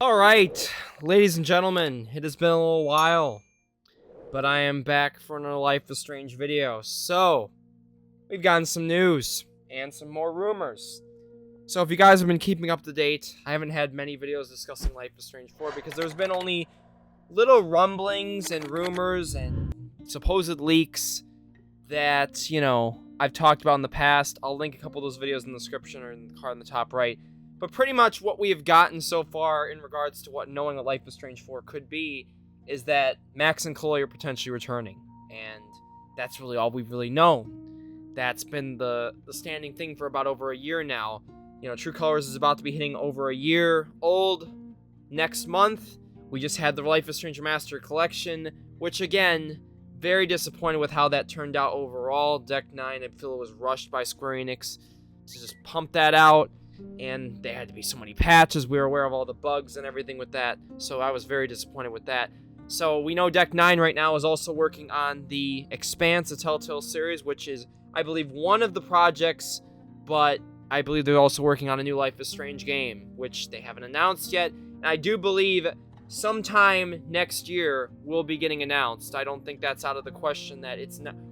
Alright, ladies and gentlemen, it has been a little while, but I am back for another Life is Strange video. So, we've gotten some news, and some more rumors. So if you guys have been keeping up to date, I haven't had many videos discussing Life is Strange 4 because there's been only little rumblings and rumors and supposed leaks that, I've talked about in the past. I'll link a couple of those videos in the description or in the card in the top right. But pretty much what we have gotten so far in regards to knowing what Life is Strange 4 could be is that Max and Chloe are potentially returning. And that's really all we've really known. That's been the standing thing for about over a year now. True Colors is about to be hitting over a year old next month. We just had the Life is Strange Remastered Collection, which again, very disappointed with how that turned out overall. Deck 9, I feel it was rushed by Square Enix to just pump that out. And there had to be so many patches. We were aware of all the bugs and everything with that. So I was very disappointed with that. So we know Deck 9 right now is also working on the Expanse, the Telltale series, which is, I believe, one of the projects. But I believe they're also working on a new Life is Strange game, which they haven't announced yet. And I do believe sometime next year will be getting announced. I don't think that's out of the question. That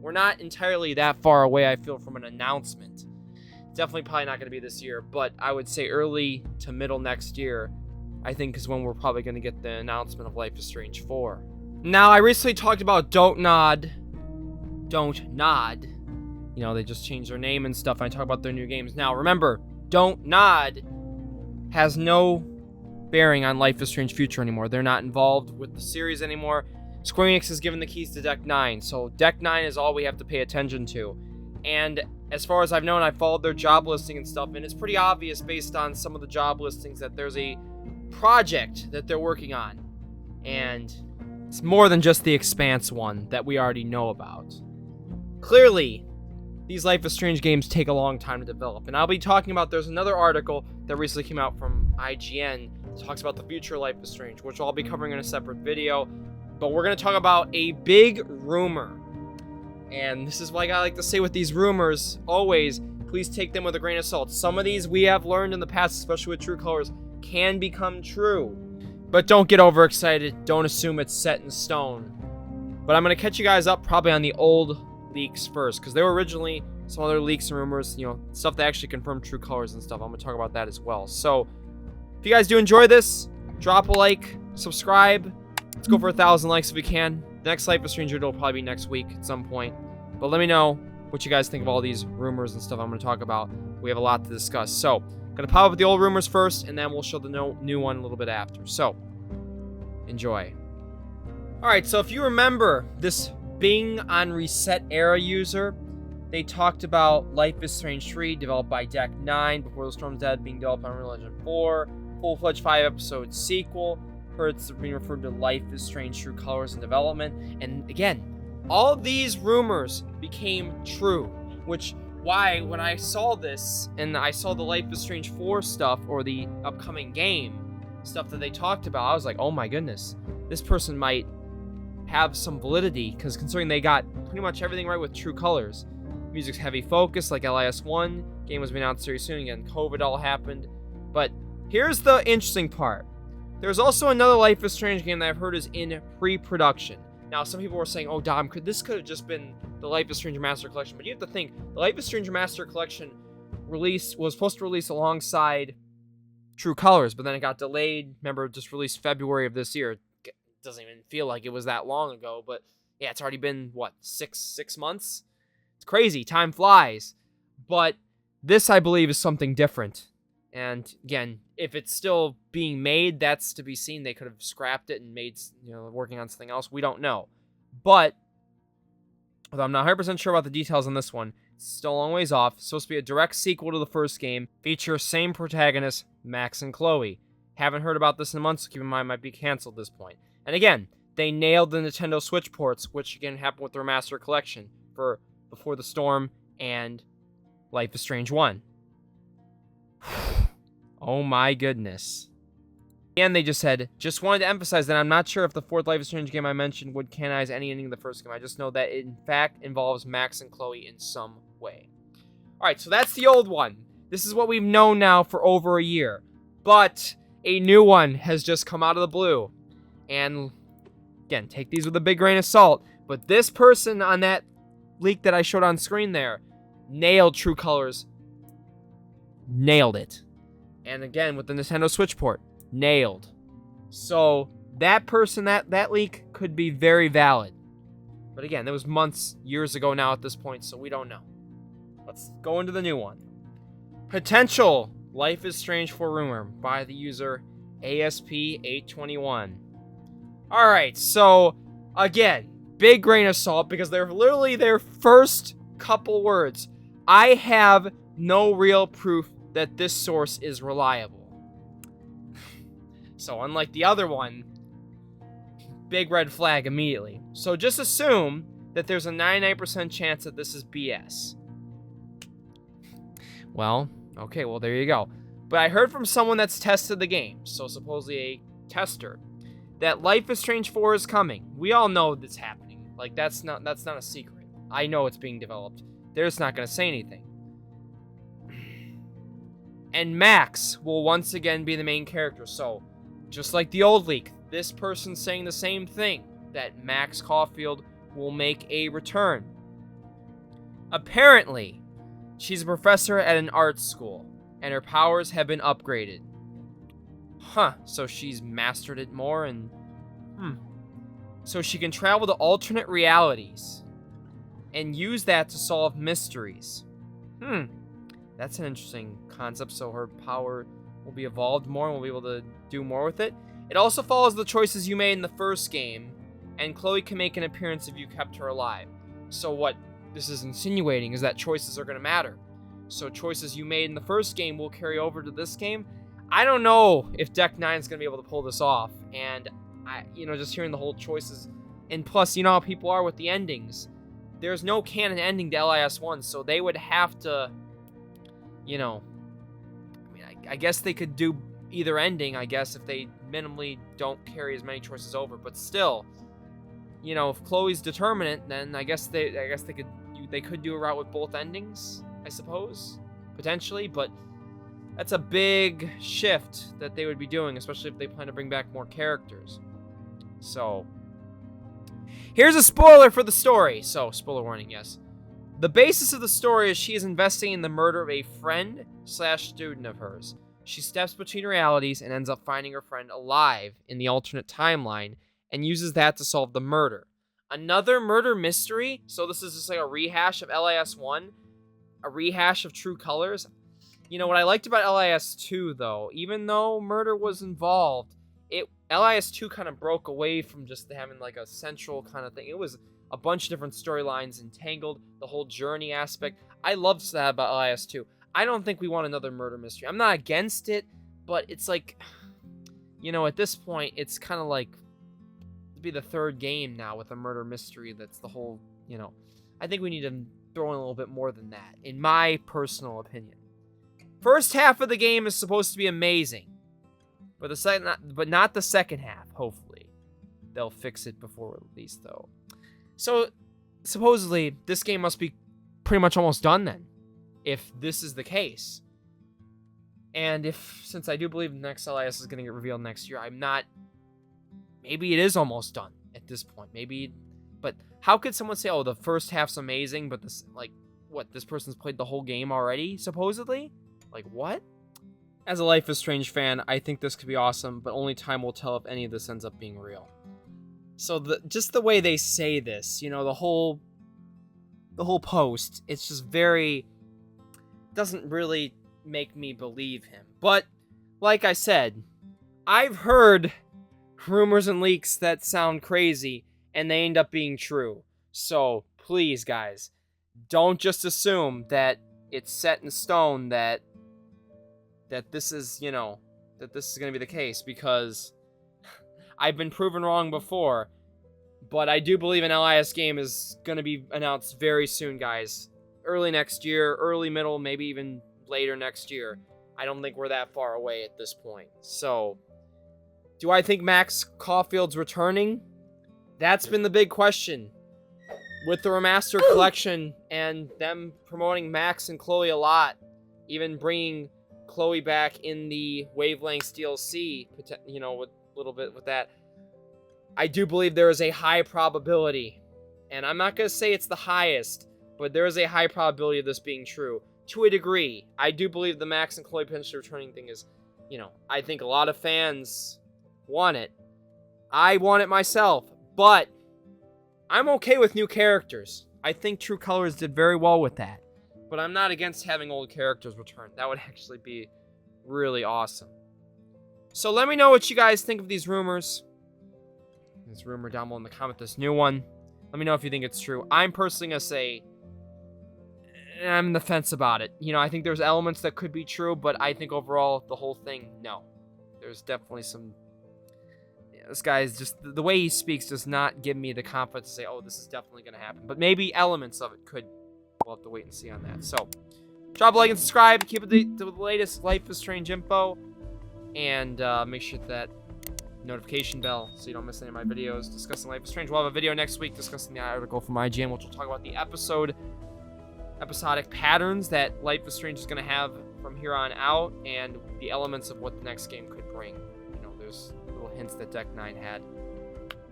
we're not entirely that far away, I feel, from an announcement. Definitely probably not going to be this year, but I would say early to middle next year, I think, is when we're probably going to get the announcement of Life is Strange 4. Now, I recently talked about Don't Nod. They just changed their name and stuff, and I talk about their new games. Now, remember, Don't Nod has no bearing on Life is Strange Future anymore. They're not involved with the series anymore. Square Enix has given the keys to Deck 9, so Deck 9 is all we have to pay attention to. And as far as I've known, I followed their job listing and stuff, and it's pretty obvious based on some of the job listings that there's a project that they're working on. And it's more than just the Expanse one that we already know about. Clearly, these Life is Strange games take a long time to develop. And I'll be talking about, there's another article that recently came out from IGN that talks about the future of Life is Strange, which I'll be covering in a separate video. But we're going to talk about a big rumor. And this is what I like to say with these rumors, always, please take them with a grain of salt. Some of these we have learned in the past, especially with True Colors, can become true. But don't get overexcited. Don't assume it's set in stone. But I'm going to catch you guys up probably on the old leaks first, because there were originally some other leaks and rumors, stuff that actually confirmed True Colors and stuff. I'm going to talk about that as well. So, if you guys do enjoy this, drop a like, subscribe. Let's go for 1,000 likes if we can. The next Life is Strange video will probably be next week at some point. But let me know what you guys think of all these rumors and stuff I'm going to talk about. We have a lot to discuss. So, I'm going to pop up with the old rumors first, and then we'll show the new one a little bit after. So, enjoy. Alright, so if you remember this Bing on Reset era user, they talked about Life is Strange 3, developed by Deck 9, Before the Storm's Dead, being developed on Unreal Engine 4, full-fledged 5-episode sequel. It's being referred to Life is Strange True Colors in development. And again, all these rumors became true, which why when I saw this and I saw the Life is Strange 4 stuff, or the upcoming game stuff that they talked about, I was like, oh my goodness, this person might have some validity, because considering they got pretty much everything right with True Colors. Music's heavy focus like LIS1, game was being announced very soon, again, COVID all happened. But here's the interesting part. There's also another Life is Strange game that I've heard is in pre-production. Now, some people were saying, oh, Dom, this could have just been the Life is Strange Remastered Collection. But you have to think, the Life is Strange Remastered Collection was supposed to release alongside True Colors, but then it got delayed. Remember, it just released February of this year. It doesn't even feel like it was that long ago. But yeah, it's already been, what, six months? It's crazy. Time flies. But this, I believe, is something different. And again, if it's still being made, that's to be seen. They could have scrapped it and made, working on something else. We don't know. But, although I'm not 100% sure about the details on this one, it's still a long ways off. It's supposed to be a direct sequel to the first game. Feature same protagonists, Max and Chloe. Haven't heard about this in months, so keep in mind it might be canceled at this point. And again, they nailed the Nintendo Switch ports, which again happened with the Remastered Collection for Before the Storm and Life is Strange 1. Oh my goodness. And they just said, just wanted to emphasize that I'm not sure if the fourth Life is Strange game I mentioned would canonize any ending of the first game. I just know that it in fact involves Max and Chloe in some way. Alright, so that's the old one. This is what we've known now for over a year. But a new one has just come out of the blue. And again, take these with a big grain of salt. But this person on that leak that I showed on screen there nailed True Colors. Nailed it. And again, with the Nintendo Switch port, nailed. So that person, that leak could be very valid. But again, that was months, years ago now at this point, so we don't know. Let's go into the new one. Potential Life is Strange 4 rumor by the user ASP821. Alright, so again, big grain of salt because they're literally their first couple words. I have no real proof that this source is reliable. So unlike the other one, big red flag immediately. So just assume that there's a 99% chance that this is BS. Well, okay, well there you go. But I heard from someone that's tested the game, so supposedly a tester, that Life is Strange 4 is coming. We all know that's happening. Like that's not a secret. I know it's being developed. They're just not going to say anything. And Max will once again be the main character. So, just like the old leak, this person's saying the same thing, that Max Caulfield will make a return. Apparently, she's a professor at an art school, and her powers have been upgraded. Huh, so she's mastered it more, and... So she can travel to alternate realities, and use that to solve mysteries. That's an interesting concept, so her power will be evolved more, and we'll be able to do more with it. It also follows the choices you made in the first game, and Chloe can make an appearance if you kept her alive. So what this is insinuating is that choices are going to matter. So choices you made in the first game will carry over to this game. I don't know if Deck 9 is going to be able to pull this off, and just hearing the whole choices, and plus, you know how people are with the endings. There's no canon ending to LIS1, so they would have to, I guess they could do either ending, I guess, if they minimally don't carry as many choices over. But still, if Chloe's determinant, then I guess they could do a route with both endings, I suppose, potentially. But that's a big shift that they would be doing, especially if they plan to bring back more characters. So, here's a spoiler for the story. So, spoiler warning, yes. The basis of the story is she is investigating the murder of a friend/student of hers. She steps between realities and ends up finding her friend alive in the alternate timeline and uses that to solve the murder. Another murder mystery? So this is just like a rehash of LIS1? A rehash of True Colors? What I liked about LIS2, though, even though murder was involved, LIS2 kind of broke away from just having like a central kind of thing. It was a bunch of different storylines entangled, the whole journey aspect. I loved that about LIS2. I don't think we want another murder mystery. I'm not against it, but it's like, at this point, it's kind of like, it'd be the third game now with a murder mystery that's the whole, I think we need to throw in a little bit more than that, in my personal opinion. First half of the game is supposed to be amazing, but not the second half, hopefully. They'll fix it before release, though. So, supposedly, this game must be pretty much almost done then, if this is the case. And since I do believe the next LIS is going to get revealed next year, maybe it is almost done at this point. But how could someone say, oh, the first half's amazing, but this person's played the whole game already, supposedly? Like, what? As a Life is Strange fan, I think this could be awesome, but only time will tell if any of this ends up being real. So just the way they say this, the whole post, it's just doesn't really make me believe him. But like I said, I've heard rumors and leaks that sound crazy and they end up being true. So please, guys, don't just assume that it's set in stone that this is, that this is going to be the case, because I've been proven wrong before, but I do believe an LIS game is going to be announced very soon, guys. Early next year, early, middle, maybe even later next year. I don't think we're that far away at this point. So, do I think Max Caulfield's returning? That's been the big question. With the Remastered Collection and them promoting Max and Chloe a lot, even bringing Chloe back in the Wavelengths DLC, you know, with a little bit with that, I do believe there is a high probability, and I'm not going to say it's the highest, but there is a high probability of this being true. To a degree, I do believe the Max and Chloe potentially returning thing is, you know, I think a lot of fans want it. I want it myself, but I'm okay with new characters. I think True Colors did very well with that, but I'm not against having old characters return. That would actually be really awesome. So let me know what you guys think of these rumors. This rumor down below in the comment, this new one. Let me know if you think it's true. I'm personally going to say I'm on the fence about it. You know, I think there's elements that could be true, but I think overall, the whole thing, no. There's definitely some... Yeah, this guy is just... The way he speaks does not give me the confidence to say, oh, this is definitely going to happen. But maybe elements of it could. We'll have to wait and see on that. So, drop a like and subscribe. Keep it to the latest Life is Strange info. And make sure that notification bell so you don't miss any of my videos discussing Life is Strange. We'll have a video next week discussing the article from IGN, which will talk about the episodic patterns that Life is Strange is going to have from here on out, and the elements of what the next game could bring. You know, there's little hints that Deck 9 had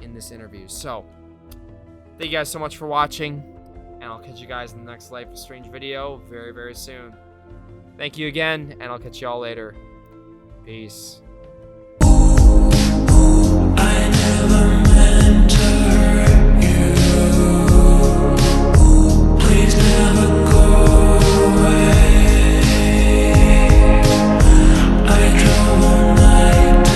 in this interview. So, thank you guys so much for watching, and I'll catch you guys in the next Life is Strange video very, very soon. Thank you again, and I'll catch you all later. Peace.